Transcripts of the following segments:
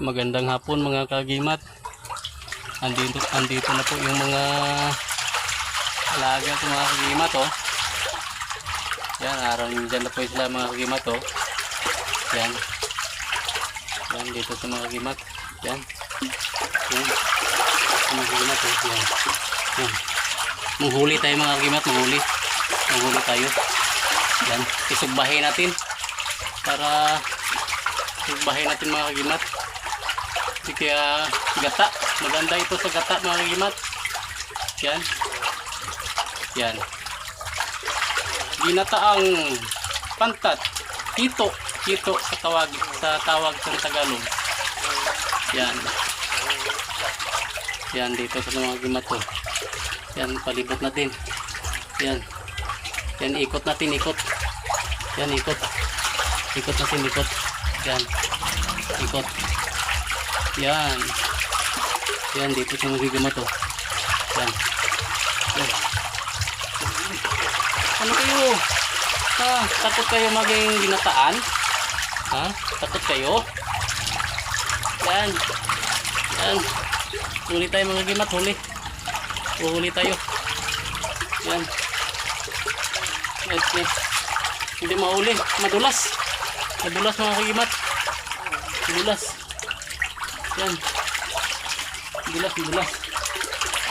Magandang hapon mga kagimat. Andito na po yung mga alaga ko mga kagimat oh. Yan, araw dyan na po sila mga kagimat oh. Yan. Yan dito sa mga kagimat. Yan. Yan. Mga kagimat oh. Yan. Yan. Manghuli tayo mga kagimat, manghuli. Manghuli tayo. Yan. Isugbahin natin para isugbahin natin mga kagimat. Kaya gata, maganda ito sa gata mga kagimat. Yan. Yan. Ginataang pantat, kito sa tawag sa Tagalog. Yan. Yan dito sa mga kagimat to. Yan, palibot natin. Yan. Yan, ikot natin, ikot. Yan, ikot. Ikot natin, ikot. Yan. Ikot. Yan. Yan dito sa mga kagimat to. Yan. Yan. Ano kayo? Ha? Takot kayo maging ginataan? Ha? Takot kayo? Yan. Yan. Huli tayo mga kagimat, huli. Huli tayo. Yan. Okay. Hindi mahuli. Madulas. Madulas mga kagimat. Madulas. Yan. Madulas, madulas.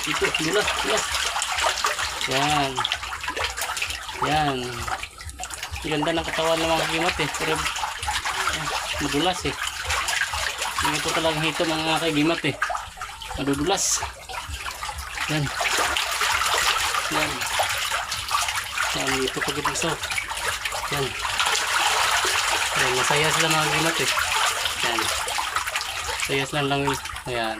Ito, madulas, madulas. Yan. Yan. Ganda ng katawan ng mga kagimat eh. Pero madulas eh. Hindi ito talagang hito mga kagimat eh. Madudulas. Yan. Yan. Yan. Ito pagkitiso. Yan. Yan. Masaya sila mga kagimat eh. Yan. Sayas lang lang. Ayan.